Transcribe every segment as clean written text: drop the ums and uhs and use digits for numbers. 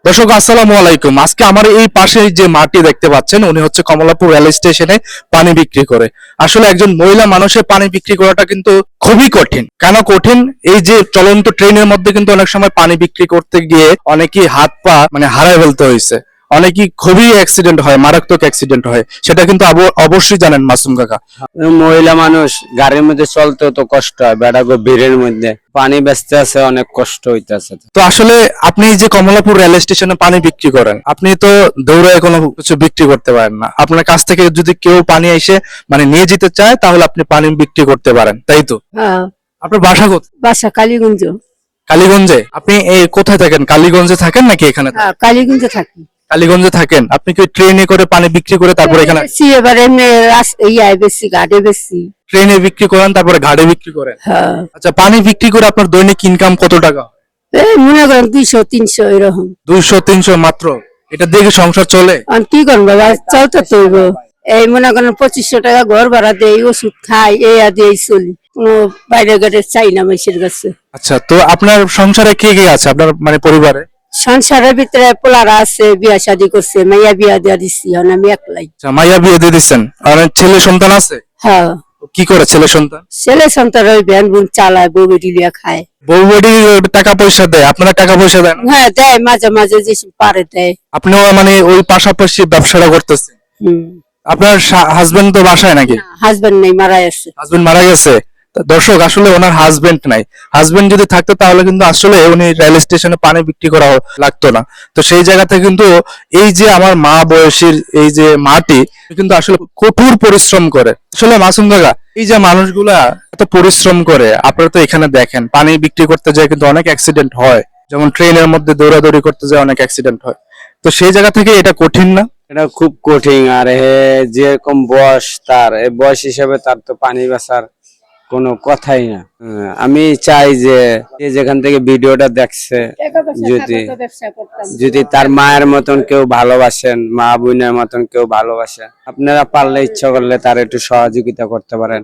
দর্শক আসসালামু আলাইকুম। আজকে আমার এই পাশে যে মাটি দেখতে পাচ্ছেন, উনি হচ্ছে কমলাপুর রেল স্টেশনে পানি বিক্রি করে। আসলে একজন মহিলা মানুষের পানি বিক্রি করাটা কিন্তু খুবই কঠিন। কেন কঠিন? এই যে চলন্ত ট্রেনের মধ্যে কিন্তু অনেক সময় পানি বিক্রি করতে গিয়ে অনেকেই হাত পা হারায় ফেলতে হয়েছে, অনেকেই খুবই অ্যাক্সিডেন্ট হয়, মারাত্মক অ্যাক্সিডেন্ট হয়। সেটা কিন্তু অবশ্যই জানেন মাসুম কাকা। মহিলা মানুষ গাড়ির মধ্যে চলতে তো কষ্ট হয়, বেড়াগো ভিড়ের মধ্যে পানি বেচতে আছে, অনেক কষ্ট হইতেছে। তো আসলে আপনি যে কমলাপুর রেল স্টেশনে পানি বিক্রি করেন, আপনি তো দৌড়ায় কোনো কিছু বিক্রি করতে পারেন না। আপনার কাছ থেকে যদি কেউ পানি এসে নিয়ে যেতে চায়, তাহলে আপনি পানি বিক্রি করতে পারেন, তাই তো? হ্যাঁ, আপনার বাসা কোথায়? বাসা কালীগঞ্জ। কালীগঞ্জে? আপনি এই কোথায় থাকেন? কালীগঞ্জে থাকেন নাকি এখানে? হ্যাঁ, কালীগঞ্জে থাকি। কালীগঞ্জে থাকেন। আপনি কি ট্রেনে করে পানি বিক্রি করে তারপরে এখানে? বেশি এবার এমনি ইয়ায় বেশি ঘাটে বেশি। ট্রেনে বিক্রি করেন, তারপরে ঘাটে বিক্রি করেন? হ্যাঁ, আচ্ছা, পানি বিক্রি করে আপনার দৈনিক ইনকাম কত টাকা? এই মনে করেন 200-300 এরকম। 200-300 মাত্র? এটা দেখে সংসার চলে? আর কি করবো বাবা, চলতে তো হইব। এই মনে করেন 2500 টাকা ঘর ভাড়া দেই, ওষুধ খাই, এই আদি এই চলি। কোনো বাইরে ঘাটে চাই না মানুষের কাছে। আচ্ছা, তো আপনার সংসারে কে কে আছে আপনার পরিবারে? সংসারের ভিতরে পোলারা আছে, বিয়া শাদী করছে, মাইয়া বিয়া দিয়া দিচ্ছি, আমি একলাই। আচ্ছা, মাইয়া বিয়ে দিয়ে দিচ্ছেন। আর ছেলে সন্তান আছে? হ্যাঁ, কি করে ছেলে সন্তান? ছেলে সন্তান ওই ভ্যান বুন চালায়, বউ বেটি লিয়া খায়। বউ বাড়ি টাকা পয়সা দেয়? আপনারা টাকা পয়সা দেন? হ্যাঁ দেয়, মাঝে মাঝে যে পারে দেয়। আপনিও ওই পাশাপাশি ব্যবসাটা করতেছেন? হম, আপনার হাজবেন্ড তো বাসায় নাকি? হাজবেন্ড নেই, মারা গেছে। হাজবেন্ড মারা গেছে? তা দর্শক, আসলে ওনার হাজবেন্ড নাই। হাজবেন্ড যদি থাকতো তাহলে কিন্তু আসলে উনি রেল স্টেশনে পানি বিক্রি করা লাগতো না। তো সেই জায়গাতে কিন্তু এই যে আমার মা বয়সীর এই যে মাটি কিন্তু আসলে কঠোর পরিশ্রম করে। আসলে মাসুম কাকা, এই যে মানুষগুলা এত পরিশ্রম করে, আপনারা তো এখানে দেখেন পানি বিক্রি করতে যায় কিন্তু অনেক অ্যাক্সিডেন্ট হয়। যেমন ট্রেনের মধ্যে দৌড়াদৌড়ি করতে যায় অনেক অ্যাক্সিডেন্ট হয়। তো সেই জায়গা থেকে এটা কঠিন না? এটা খুব কঠিন। আর যেরকম বয়স, তার এই বয়স হিসাবে তার তো পানি বেচার কোনো কথাই না। আমি চাই যে যেখান থেকে ভিডিওটা দেখছে, যদি তার মায়ের মতন কেউ ভালোবাসেন, মা বোনের মতন কেউ ভালোবাসে, আপনারা পারলে ইচ্ছা করলে তার একটু সহযোগিতা করতে পারেন,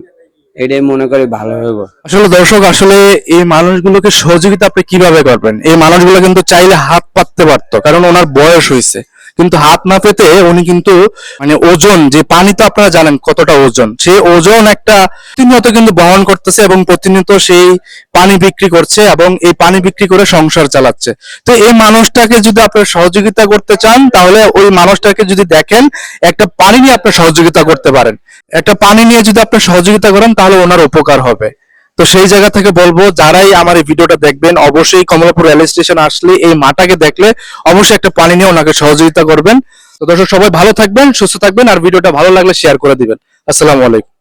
এটাই মনে করি ভালো হইব। আসলে দর্শক, আসলে এই মানুষগুলোকে সহযোগিতা আপনি কিভাবে করবেন? এই মানুষগুলো কিন্তু চাইলে হাত পাততে পারতো, কারণ ওনার বয়স হয়েছে, কিন্তু হাত না পেতে উনি কিন্তু ওজন, যে পানি তো আপনারা জানেন কতটা ওজন, সেই ওজন একটা প্রতিনিয়ত কিন্তু বহন করতেছে এবং প্রতিনিয়ত সেই পানি বিক্রি করছে এবং এই পানি বিক্রি করে সংসার চালাচ্ছে। তো এই মানুষটাকে যদি আপনারা সহযোগিতা করতে চান, তাহলে ওই মানুষটাকে যদি দেখেন, একটা পানি নিয়ে আপনার সহযোগিতা করতে পারেন। একটা পানি নিয়ে যদি আপনি সহযোগিতা করেন, তাহলে ওনার উপকার হবে। তো সেই জায়গা থেকে বলবো, যারাই আমার এই ভিডিওটা দেখবেন, অবশ্যই কমলাপুর রেল স্টেশন আসলে এই মাটাকে দেখলে অবশ্যই একটা পানি নিয়ে ওনাকে সহযোগিতা করবেন। তো দর্শক, সবাই ভালো থাকবেন, সুস্থ থাকবেন, আর ভিডিওটা ভালো লাগলে শেয়ার করে দিবেন। আসসালামু আলাইকুম।